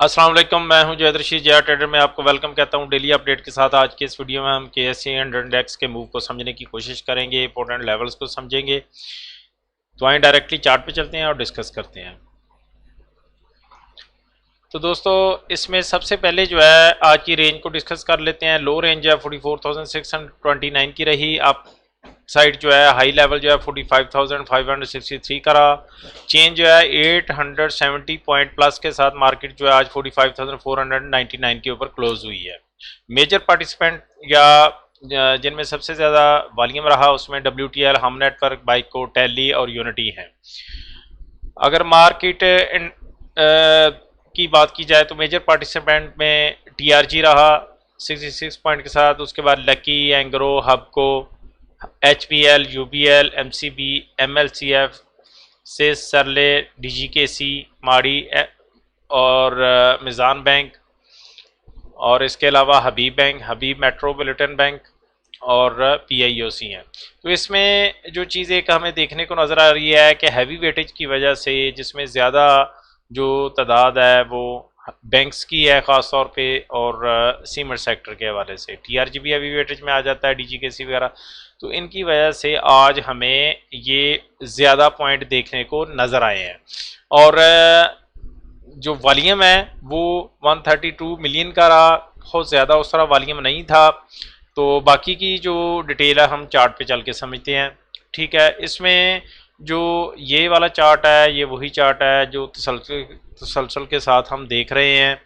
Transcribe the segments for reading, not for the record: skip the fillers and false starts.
अस्सलाम वालेकुम, मैं हूं जैद रशीद जया ट्रेडर में आपको वेलकम कहता हूं डेली अपडेट के साथ। आज के इस वीडियो में हम KSE एंड इंडेक्स के मूव को समझने की कोशिश करेंगे, इंपॉर्टेंट लेवल्स को समझेंगे। तो आइए डायरेक्टली चार्ट पे चलते हैं और डिस्कस करते हैं। तो दोस्तों इसमें सबसे पहले जो है आज की रेंज को डिस्कस कर लेते हैं। लो रेंज है 44,629 की रही। आप साइड जो है हाई लेवल जो है 45,563 का रहा। चेंज जो है 870 पॉइंट प्लस के साथ मार्केट जो है आज 45,499 के ऊपर क्लोज हुई है। मेजर पार्टिसिपेंट या जिनमें सबसे ज़्यादा वॉल्यूम रहा उसमें WTL, हम नेटवर्क, बाइको, टेली और यूनिटी हैं। अगर मार्केट की बात की जाए तो मेजर पार्टिसिपेंट में TRG रहा 66 पॉइंट के साथ। उसके बाद Lucky, Engro, Hubco, HPL, UBL, MCB, MLCF, सेस, सरले, DGKC, माड़ी और मिज़ान बैंक, और इसके अलावा Habib Bank, Habib Metropolitan Bank और PIOC हैं। तो इसमें जो चीज़ एक हमें देखने को नज़र आ रही है कि हैवी वेटेज की वजह से जिसमें ज़्यादा जो तादाद है वो बैंक्स की है ख़ास तौर पे, और सीमेंट सेक्टर के हवाले से TRG भी हैवी वेटेज में आ जाता है, DGKC वगैरह। तो इनकी वजह से आज हमें ये ज़्यादा पॉइंट देखने को नज़र आए हैं। और जो वॉल्यूम है वो 132 मिलियन का रहा, बहुत ज़्यादा उस तरह वॉल्यूम नहीं था। तो बाकी की जो डिटेल है हम चार्ट पे चल के समझते हैं। ठीक है, इसमें जो ये वाला चार्ट है ये वही चार्ट है जो तसलसल के साथ हम देख रहे हैं।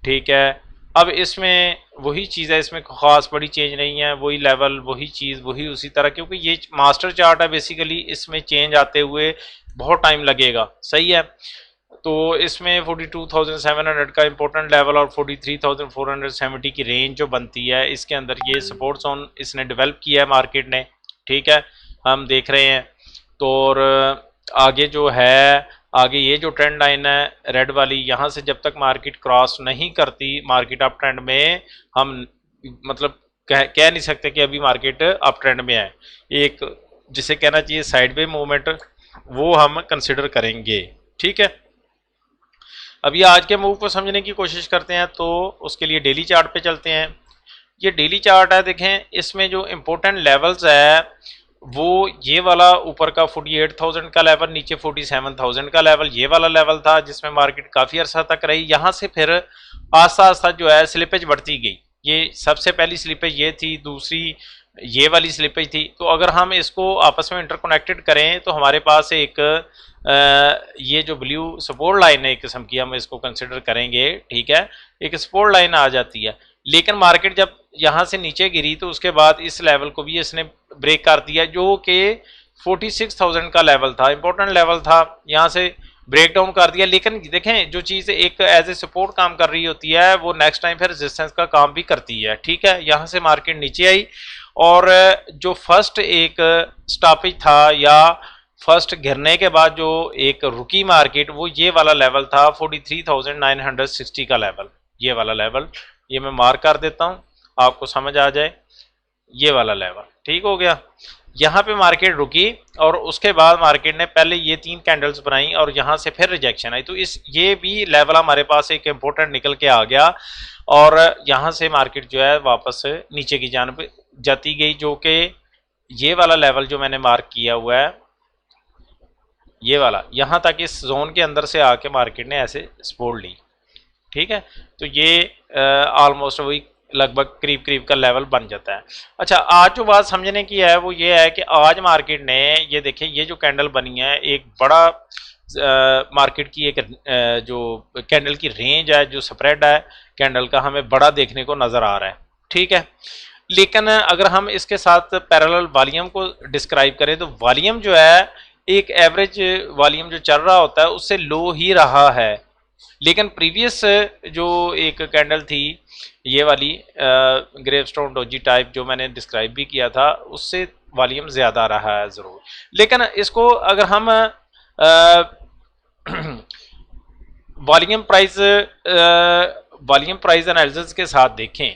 ठीक है, अब इसमें वही चीज़ है, इसमें ख़ास बड़ी चेंज नहीं है, वही लेवल, वही चीज़, वही उसी तरह, क्योंकि ये मास्टर चार्ट है बेसिकली। इसमें चेंज आते हुए बहुत टाइम लगेगा, सही है। तो इसमें 42,700 का इंपॉर्टेंट लेवल और 43,470 की रेंज जो बनती है, इसके अंदर ये सपोर्ट जोन इसने डेवलप किया है मार्केट ने। ठीक है, हम देख रहे हैं। तो और आगे जो है, आगे ये जो ट्रेंड लाइन है रेड वाली, यहाँ से जब तक मार्केट क्रॉस नहीं करती, मार्केट अप ट्रेंड में हम मतलब कह नहीं सकते कि अभी मार्केट अप ट्रेंड में है। एक जिसे कहना चाहिए साइडवे मूवमेंट, वो हम कंसिडर करेंगे। ठीक है, अभी आज के मूव को समझने की कोशिश करते हैं। तो उसके लिए डेली चार्ट पे चलते हैं। ये डेली चार्ट है, देखें इसमें जो इम्पोर्टेंट लेवल्स है वो ये वाला ऊपर का 48,000 का लेवल, नीचे 47,000 का लेवल, ये वाला लेवल था जिसमें मार्केट काफ़ी अर्सा तक रही। यहाँ से फिर आस्ता आस्ता जो है स्लिपेज बढ़ती गई। ये सबसे पहली स्लिपेज ये थी, दूसरी ये वाली स्लिपेज थी। तो अगर हम इसको आपस में इंटरकनेक्टेड करें तो हमारे पास एक ये जो ब्लू सपोर्ट लाइन है एक किस्म की, हम इसको कंसिडर करेंगे। ठीक है, एक सपोर्ट लाइन आ जाती है। लेकिन मार्केट जब यहाँ से नीचे गिरी तो उसके बाद इस लेवल को भी इसने ब्रेक कर दिया, जो कि 46,000 का लेवल था, इंपॉर्टेंट लेवल था। यहाँ से ब्रेक डाउन कर दिया। लेकिन देखें जो चीज़ एक एज ए सपोर्ट काम कर रही होती है वो नेक्स्ट टाइम फिर रेजिस्टेंस का काम भी करती है। ठीक है, यहाँ से मार्केट नीचे आई और जो फर्स्ट एक स्टॉपेज था या फर्स्ट गिरने के बाद जो एक रुकी मार्केट, वो ये वाला लेवल था 43,960 का लेवल। ये वाला लेवल ये मैं मार्क कर देता हूँ, आपको समझ आ जाए। ये वाला लेवल ठीक हो गया। यहाँ पे मार्केट रुकी और उसके बाद मार्केट ने पहले ये 3 कैंडल्स बनाई और यहाँ से फिर रिजेक्शन आई। तो इस ये भी लेवल हमारे पास एक इम्पोर्टेंट निकल के आ गया और यहाँ से मार्केट जो है वापस नीचे की जानिब जाती गई, जो कि ये वाला लेवल जो मैंने मार्क किया हुआ है, ये वाला, यहाँ तक इस जोन के अंदर से आके मार्केट ने ऐसे सपोर्ट ली। ठीक है, तो ये ऑलमोस्ट वही लगभग करीब करीब का लेवल बन जाता है। अच्छा, आज जो बात समझने की है वो ये है कि आज मार्केट ने ये देखिए ये जो कैंडल बनी है, एक बड़ा मार्केट की एक जो कैंडल की रेंज है, जो स्प्रेड है कैंडल का, हमें बड़ा देखने को नज़र आ रहा है। ठीक है, लेकिन अगर हम इसके साथ पैरेलल वॉल्यूम को डिस्क्राइब करें तो वॉल्यूम जो है एक एवरेज वॉल्यूम जो चल रहा होता है उससे लो ही रहा है। लेकिन प्रीवियस जो एक कैंडल थी ये वाली ग्रेवस्टोन डोजी टाइप जो मैंने डिस्क्राइब भी किया था, उससे वॉल्यूम ज़्यादा रहा है ज़रूर। लेकिन इसको अगर हम वॉल्यूम प्राइस एनालिसिस के साथ देखें,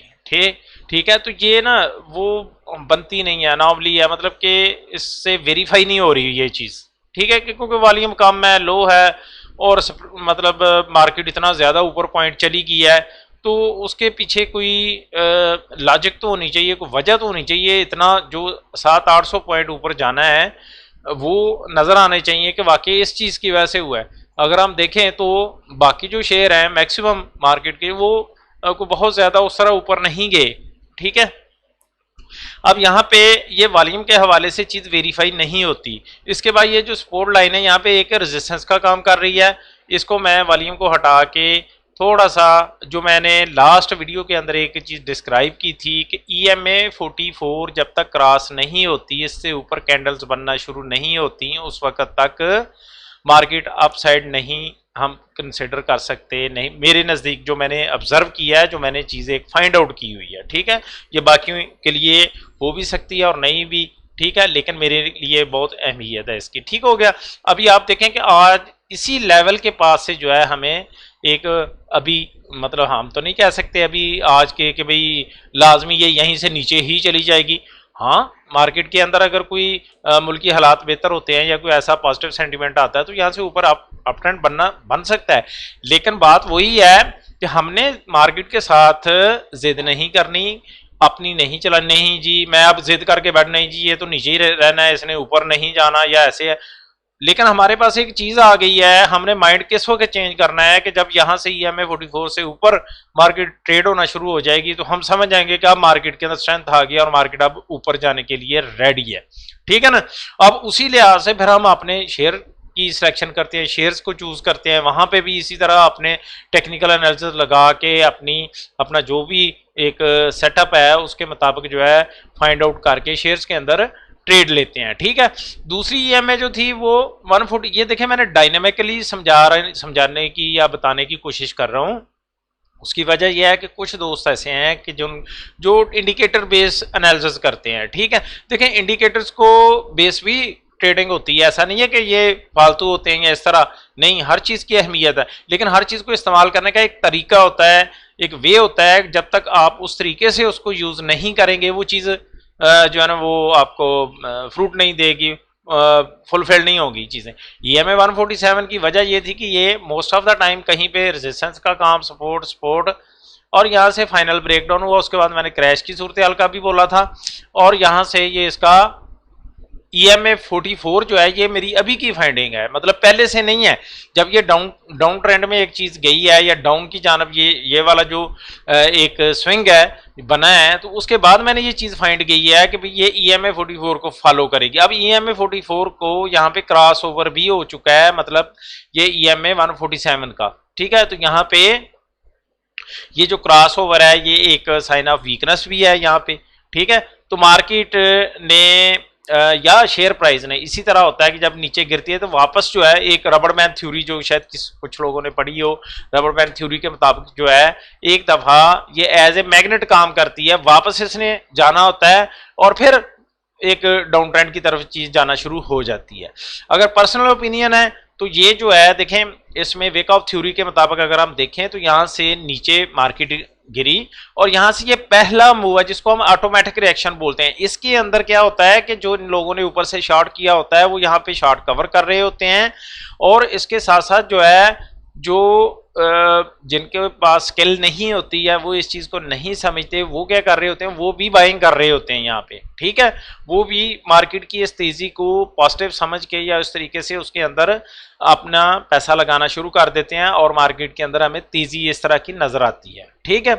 ठीक है, तो ये ना वो बनती नहीं है, अनॉमली है, मतलब कि इससे वेरीफाई नहीं हो रही ये चीज़। ठीक है, क्योंकि वॉल्यूम कम है, लो है और मतलब मार्केट इतना ज़्यादा ऊपर पॉइंट चली गई है, तो उसके पीछे कोई लॉजिक तो होनी चाहिए, कोई वजह तो होनी चाहिए। इतना जो 700-800 पॉइंट ऊपर जाना है वो नज़र आने चाहिए कि वाकई इस चीज़ की वजह से हुआ है। अगर हम देखें तो बाकी जो शेयर हैं मैक्सिमम मार्केट के, वो को बहुत ज़्यादा उस तरह ऊपर नहीं गए। ठीक है, अब यहाँ पे ये वॉल्यूम के हवाले से चीज़ वेरीफाई नहीं होती। इसके बाद ये जो सपोर्ट लाइन है यहाँ पे एक रेजिस्टेंस का काम कर रही है। इसको मैं वॉल्यूम को हटा के थोड़ा सा, जो मैंने लास्ट वीडियो के अंदर एक चीज़ डिस्क्राइब की थी कि EMA 44 जब तक क्रॉस नहीं होती, इससे ऊपर कैंडल्स बनना शुरू नहीं होती, उस वक्त तक मार्केट अपसाइड नहीं हम कंसिडर कर सकते। नहीं, मेरे नज़दीक जो मैंने ऑब्जर्व किया है, जो मैंने चीज़ें फाइंड आउट की हुई है। ठीक है, ये बाकी के लिए हो भी सकती है और नहीं भी, ठीक है, लेकिन मेरे लिए बहुत अहमियत है इसकी। ठीक हो गया। अभी आप देखें कि आज इसी लेवल के पास से जो है हमें एक, अभी मतलब हम तो नहीं कह सकते अभी आज के कि भाई लाजमी ये यहीं से नीचे ही चली जाएगी। हाँ, मार्केट के अंदर अगर कोई मुल्की हालात बेहतर होते हैं या कोई ऐसा पॉजिटिव सेंटीमेंट आता है तो यहाँ से ऊपर अप ट्रेंड बन सकता है। लेकिन बात वही है कि हमने मार्केट के साथ जिद नहीं करनी, अपनी नहीं चलानी। नहीं जी मैं अब जिद करके बैठ, नहीं जी ये तो नीचे ही रहना है, इसने ऊपर नहीं जाना या ऐसे है। लेकिन हमारे पास एक चीज आ गई है, हमने माइंड किस वक्त चेंज करना है कि जब यहाँ से EMA 44 से ऊपर मार्केट ट्रेड होना शुरू हो जाएगी तो हम समझ जाएंगे कि अब मार्केट के अंदर स्ट्रेंथ आ गया और मार्केट अब ऊपर जाने के लिए रेडी है। ठीक है ना। अब उसी लिहाज से फिर हम अपने शेयर की सिलेक्शन करते हैं, शेयर्स को चूज करते हैं। वहां पे भी इसी तरह अपने टेक्निकल एनालिसिस लगा के अपना जो भी एक सेटअप है उसके मुताबिक जो है फाइंड आउट करके शेयर्स के अंदर ट्रेड लेते हैं। ठीक है, दूसरी EMA जो थी वो 140, ये देखें मैंने डायनेमिकली समझाने की या बताने की कोशिश कर रहा हूँ। उसकी वजह यह है कि कुछ दोस्त ऐसे हैं कि जो इंडिकेटर बेस एनालिसिस करते हैं। ठीक है, देखें इंडिकेटर्स को बेस भी ट्रेडिंग होती है, ऐसा नहीं है कि ये फालतू होते हैं या इस तरह नहीं, हर चीज़ की अहमियत है, लेकिन हर चीज़ को इस्तेमाल करने का एक तरीका होता है, एक वे होता है। जब तक आप उस तरीके से उसको यूज़ नहीं करेंगे वो चीज़ जो है ना वो आपको फ्रूट नहीं देगी, फुलफिल नहीं होगी चीज़ें। EMA 147 की वजह ये थी कि ये मोस्ट ऑफ द टाइम कहीं पे रेजिस्टेंस का काम, सपोर्ट और यहाँ से फाइनल ब्रेकडाउन हुआ। उसके बाद मैंने क्रैश की सूरत हाल का भी बोला था, और यहाँ से ये इसका EMA 44 जो है ये मेरी अभी की फाइंडिंग है, मतलब पहले से नहीं है। जब ये डाउन ट्रेंड में एक चीज़ गई है या डाउन की जानब ये वाला जो एक स्विंग है बना है, तो उसके बाद मैंने ये चीज़ फाइंड की है कि भाई ये EMA 44 को फॉलो करेगी। अब EMA 44 को यहाँ पे क्रॉस ओवर भी हो चुका है, मतलब ये EMA 147 का। ठीक है, तो यहाँ पे ये जो क्रॉस ओवर है ये एक साइन ऑफ वीकनेस भी है यहाँ पे। ठीक है, तो मार्केट ने या शेयर प्राइस ने, इसी तरह होता है कि जब नीचे गिरती है तो वापस जो है एक रबर मैन थ्योरी जो शायद कुछ लोगों ने पढ़ी हो, रबर मैन थ्योरी के मुताबिक जो है एक दफ़ा ये एज ए मैग्नेट काम करती है, वापस इसने जाना होता है और फिर एक डाउन ट्रेंड की तरफ चीज़ जाना शुरू हो जाती है। अगर पर्सनल ओपिनियन है तो ये जो है देखें, इसमें वेक ऑफ थ्योरी के मुताबिक अगर हम देखें तो यहाँ से नीचे मार्केट गिरी और यहाँ से ये पहला मूव है जिसको हम ऑटोमेटिक रिएक्शन बोलते हैं। इसके अंदर क्या होता है कि जो लोगों ने ऊपर से शॉर्ट किया होता है वो यहाँ पे शॉर्ट कवर कर रहे होते हैं, और इसके साथ साथ जो है जो जिनके पास स्किल नहीं होती है वो इस चीज़ को नहीं समझते, वो क्या कर रहे होते हैं, वो भी बाइंग कर रहे होते हैं यहाँ पे। ठीक है, वो भी मार्केट की इस तेज़ी को पॉजिटिव समझ के या उस तरीके से उसके अंदर अपना पैसा लगाना शुरू कर देते हैं और मार्केट के अंदर हमें तेज़ी इस तरह की नज़र आती है। ठीक है,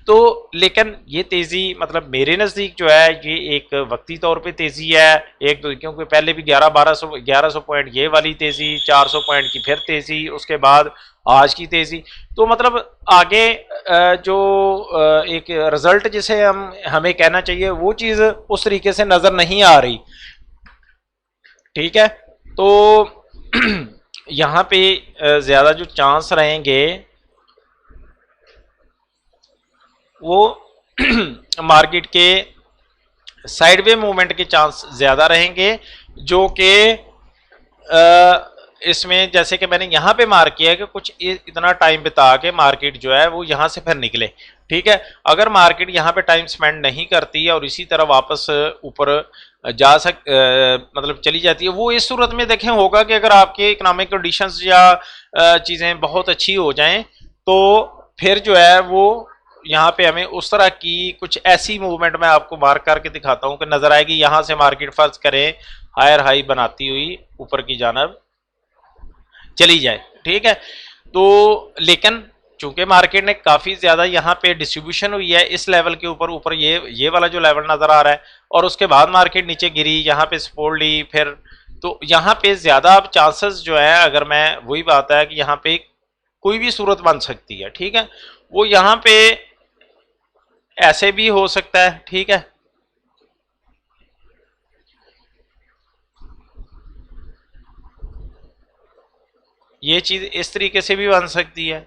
तो लेकिन ये तेज़ी मतलब मेरे नज़दीक जो है ये एक वक्ती तौर पे तेज़ी है, एक तो क्योंकि पहले भी 1100 पॉइंट ये वाली तेज़ी, 400 पॉइंट की फिर तेज़ी, उसके बाद आज की तेज़ी, तो मतलब आगे जो एक रिजल्ट जिसे हमें कहना चाहिए वो चीज़ उस तरीके से नज़र नहीं आ रही। ठीक है, तो यहाँ पे ज़्यादा जो चांस रहेंगे वो मार्केट के साइडवे मूवमेंट के चांस ज़्यादा रहेंगे, जो कि इसमें जैसे कि मैंने यहाँ पे मार्क किया है कि कुछ इतना टाइम बिता के मार्केट जो है वो यहाँ से फिर निकले। ठीक है, अगर मार्केट यहाँ पे टाइम स्पेंड नहीं करती है और इसी तरह वापस ऊपर मतलब चली जाती है। वो इस सूरत में देखें होगा कि अगर आपके इकोनॉमिक कंडीशंस या चीज़ें बहुत अच्छी हो जाएं तो फिर जो है वो यहाँ पे हमें उस तरह की कुछ ऐसी मूवमेंट मैं आपको मार्क करके दिखाता हूँ कि नजर आएगी। यहाँ से मार्केट फर्ज करें हायर हाई बनाती हुई ऊपर की जानब चली जाए, ठीक है। तो लेकिन चूंकि मार्केट ने काफी ज्यादा यहाँ पे डिस्ट्रीब्यूशन हुई है इस लेवल के ऊपर, ऊपर ये वाला जो लेवल नजर आ रहा है, और उसके बाद मार्केट नीचे गिरी, यहाँ पे सपोर्ट ली, फिर तो यहाँ पे ज्यादा अब चांसेस जो है, अगर मैं वही बात है कि यहाँ पे कोई भी सूरत बन सकती है, ठीक है। वो यहाँ पे ऐसे भी हो सकता है, ठीक है। ये चीज इस तरीके से भी बन सकती है,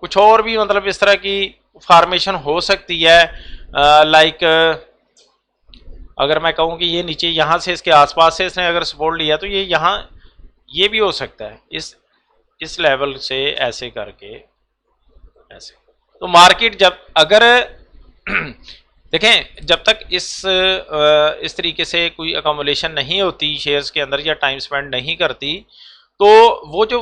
कुछ और भी मतलब इस तरह की फॉर्मेशन हो सकती है। लाइक अगर मैं कहूँ कि ये नीचे यहाँ से इसके आसपास से इसने अगर सपोर्ट लिया तो ये यहाँ ये भी हो सकता है इस लेवल से ऐसे करके ऐसे। तो मार्केट जब अगर देखें जब तक इस तरीके से कोई अकोमोलेशन नहीं होती शेयर्स के अंदर या टाइम स्पेंड नहीं करती, तो वो जो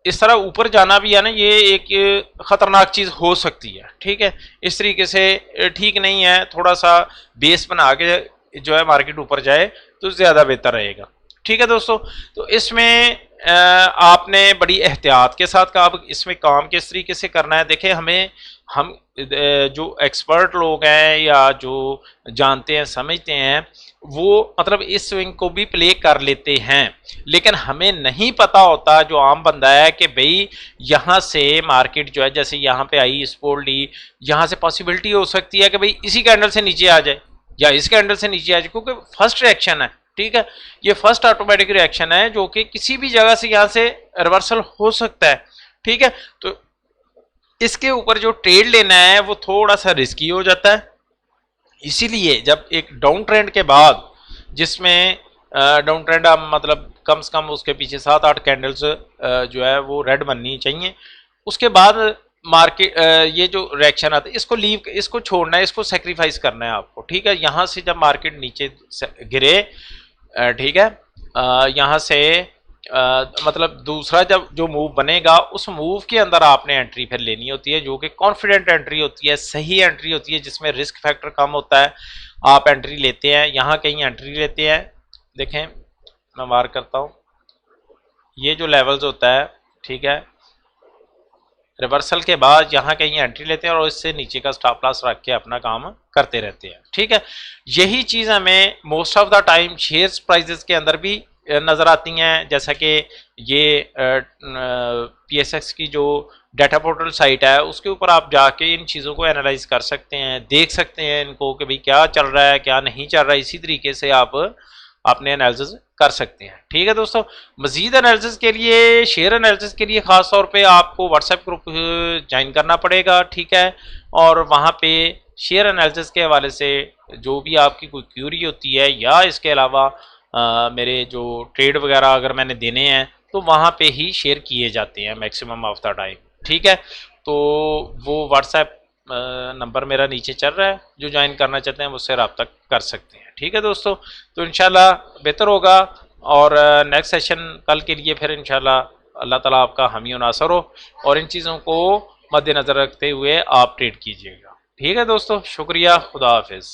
इस तरह ऊपर जाना भी है ना, ये एक खतरनाक चीज हो सकती है, ठीक है। इस तरीके से ठीक नहीं है, थोड़ा सा बेस बना के जो है मार्केट ऊपर जाए तो ज्यादा बेहतर रहेगा, ठीक है दोस्तों। तो इसमें आपने बड़ी एहतियात के साथ का इसमें काम किस तरीके से करना है। देखें हम जो एक्सपर्ट लोग हैं या जो जानते हैं समझते हैं वो मतलब इस स्विंग को भी प्ले कर लेते हैं, लेकिन हमें नहीं पता होता जो आम बंदा है कि भाई यहाँ से मार्केट जो है जैसे यहाँ पे आई सपोर्ट ली, यहाँ से पॉसिबिलिटी हो सकती है कि भाई इसी कैंडल से नीचे आ जाए या इस कैंडल से नीचे आ जाए, क्योंकि फर्स्ट रिएक्शन है, ठीक है। ये फर्स्ट ऑटोमेटिक रिएक्शन है जो कि किसी भी जगह से यहाँ से रिवर्सल हो सकता है, ठीक है। तो इसके ऊपर जो ट्रेड लेना है वो थोड़ा सा रिस्की हो जाता है। इसीलिए जब एक डाउन ट्रेंड के बाद, जिसमें डाउन ट्रेंड मतलब कम से कम उसके पीछे 7-8 कैंडल्स जो है वो रेड बननी चाहिए, उसके बाद मार्केट ये जो रिएक्शन आता है इसको इसको छोड़ना है, इसको सेक्रीफाइस करना है आपको, ठीक है। यहाँ से जब मार्केट नीचे गिरे, ठीक है, यहाँ से मतलब दूसरा जब जो मूव बनेगा उस मूव के अंदर आपने एंट्री फिर लेनी होती है, जो कि कॉन्फिडेंट एंट्री होती है, सही एंट्री होती है, जिसमें रिस्क फैक्टर कम होता है। आप एंट्री लेते हैं, यहाँ कहीं एंट्री लेते हैं, देखें मैं मार्क करता हूँ, ये जो लेवल्स होता है, ठीक है, रिवर्सल के बाद यहाँ कहीं एंट्री लेते हैं और इससे नीचे का स्टॉप लॉस रख के अपना काम करते रहते हैं, ठीक है। यही चीज़ हमें most of the time shares prices के अंदर भी नज़र आती हैं, जैसा कि ये PSX की जो डाटा पोर्टल साइट है उसके ऊपर आप जाके इन चीज़ों को एनालाइज कर सकते हैं, देख सकते हैं इनको कि भाई क्या चल रहा है क्या नहीं चल रहा है। इसी तरीके से आप अपने एनालिसिस कर सकते हैं, ठीक है दोस्तों। मजीद एनालिसिस के लिए, शेयर एनालिसिस के लिए ख़ास तौर पे आपको व्हाट्सएप ग्रुप ज्वाइन करना पड़ेगा, ठीक है। और वहाँ पे शेयर एनालिसिस के हवाले से जो भी आपकी कोई क्यूरी होती है या इसके अलावा मेरे जो ट्रेड वगैरह अगर मैंने देने हैं तो वहाँ पे ही शेयर किए जाते हैं मैक्सिमम ऑफ द टाइम, ठीक है। तो वो व्हाट्सएप नंबर मेरा नीचे चल रहा है, जो ज्वाइन करना चाहते हैं मुझसे रब्ता कर सकते हैं, ठीक है दोस्तों। तो इंशाल्लाह बेहतर होगा और नेक्स्ट सेशन कल के लिए फिर इंशाल्लाह अल्लाह ताला आपका हामी और नासर हो, और इन चीज़ों को मद्देनज़र रखते हुए आप ट्रेड कीजिएगा, ठीक है दोस्तों। शुक्रिया, खुदा हाफिज़।